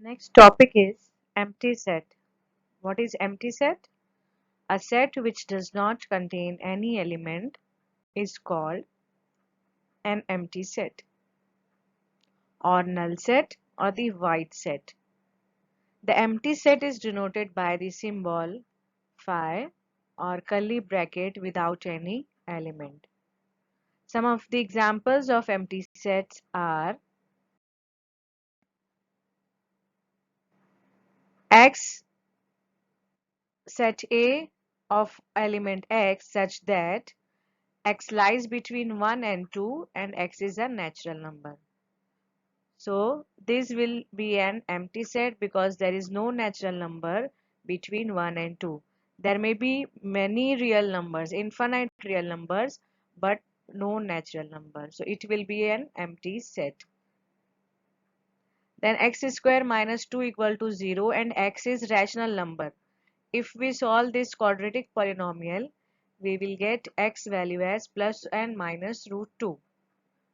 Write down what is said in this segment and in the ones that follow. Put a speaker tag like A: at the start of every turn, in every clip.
A: Next topic is empty set. What is empty set? A set which does not contain any element is called an empty set or null set or the void set. The empty set is denoted by the symbol phi or curly bracket without any element. Some of the examples of empty sets are X set A of element X such that X lies between 1 and 2 and X is a natural number. So this will be an empty set because there is no natural number between 1 and 2. There may be many real numbers, infinite real numbers, but no natural number. So it will be an empty set. Then x square minus 2 equal to 0 and x is rational number. If we solve this quadratic polynomial, we will get x value as plus and minus root 2.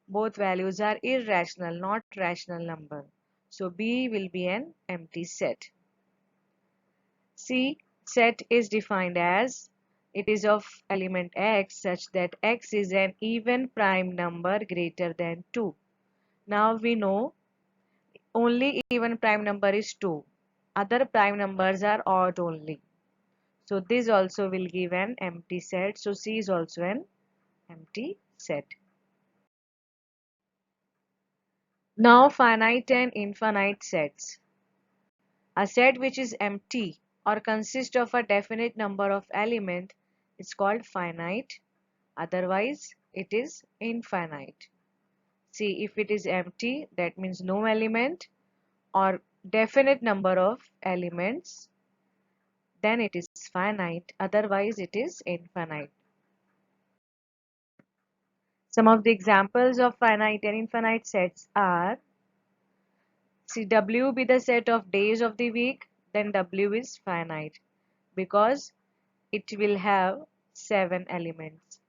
A: Both values are irrational, not rational number. So B will be an empty set. C set is defined as it is of element x such that x is an even prime number greater than 2. Now we know only even prime number is 2. Other prime numbers are odd only. So this also will give an empty set. So C is also an empty set. Now finite and infinite sets. A set which is empty or consists of a definite number of elements is called finite. Otherwise, it is infinite. See, if it is empty, that means no element or definite number of elements, then it is finite. Otherwise, it is infinite. Some of the examples of finite and infinite sets are, see, W be the set of days of the week, then W is finite because it will have 7 elements.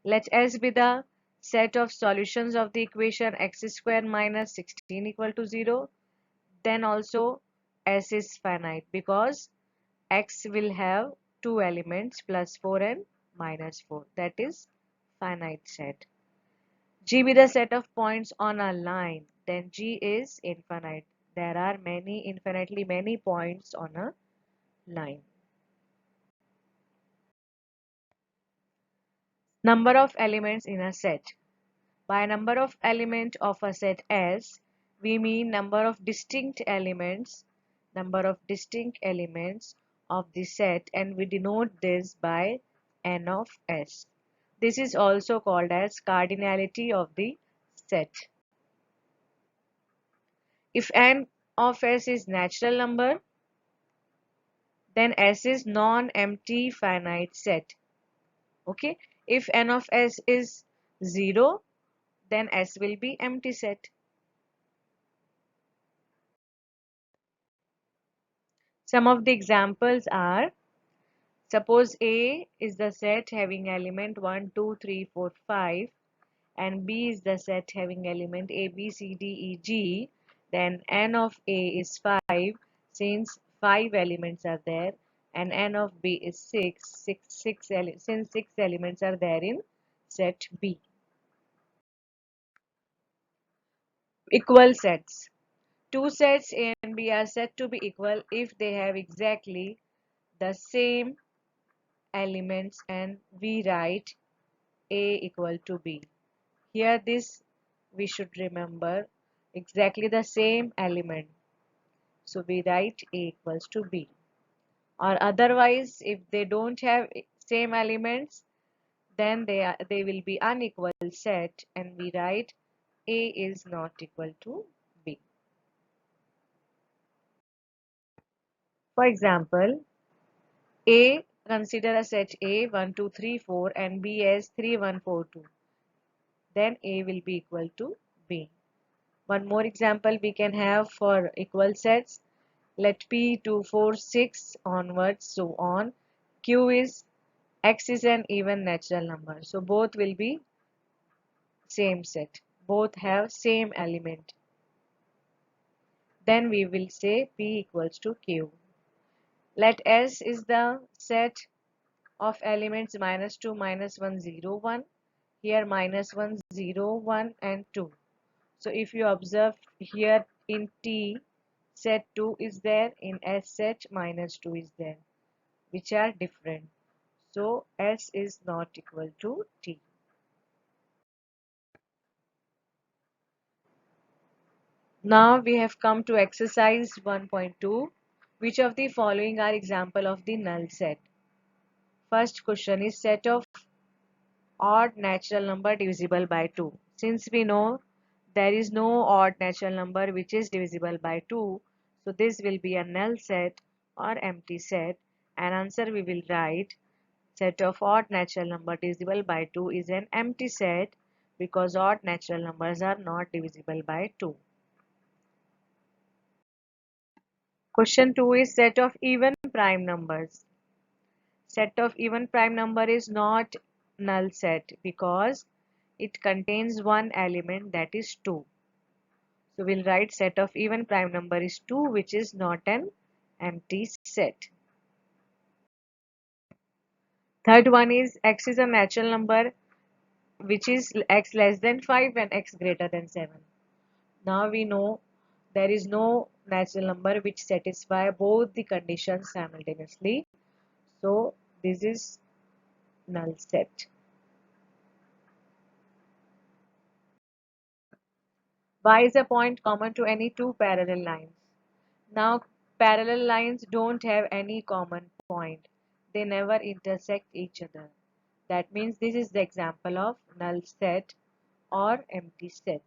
A: Let S be the set of solutions of the equation x square minus 16 equal to 0. Then also S is finite because x will have 2 elements plus 4 and minus 4. That is finite set. G be the set of points on a line. Then G is infinite. There are infinitely many points on a line. Number of elements in a set. By number of element of a set S, we mean number of distinct elements of the set, and we denote this by n of S. This is also called as cardinality of the set. If n of S is natural number, then S is non-empty finite set. Okay, if n of S is 0, then S will be empty set. Some of the examples are, suppose A is the set having element 1, 2, 3, 4, 5 and B is the set having element A, B, C, D, E, G, then n of A is 5 since 5 elements are there, and n of B is 6 since 6 elements are there in set B. Equal sets. Two sets A and B are said to be equal if they have exactly the same elements and we write A equal to B. Here this we should remember exactly the same element. So we write A equals to B. Or otherwise if they don't have same elements, then they will be unequal set and we write A is not equal to B. For example, A, consider a set A 1 2 3 4 and B as 3 1 4 2. Then A will be equal to B. One more example we can have for equal sets. Let P 2 4 6 onwards so on. Q is X is an even natural number. So both will be same set. Both have same element. then we will say P equals to Q. Let S is the set of elements minus 2, minus 1, 0, 1. Here minus 1, 0, 1 and 2. So if you observe here in T, set 2 is there, in S set minus 2 is there, which are different. So S is not equal to T. Now we have come to exercise 1.2. Which of the following are example of the null set? First question is set of odd natural number divisible by 2. Since we know there is no odd natural number which is divisible by 2, so this will be a null set or empty set, and answer we will write set of odd natural number divisible by 2 is an empty set because odd natural numbers are not divisible by 2. Question 2 is set of even prime numbers. Set of even prime number is not null set because it contains one element, that is 2. So we'll write set of even prime number is 2, which is not an empty set. Third one is x is a natural number which is x less than 5 and x greater than 7. Now we know there is no natural number which satisfy both the conditions simultaneously. So this is null set. Y is a point common to any two parallel lines. Now parallel lines don't have any common point. They never intersect each other. That means this is the example of null set or empty set.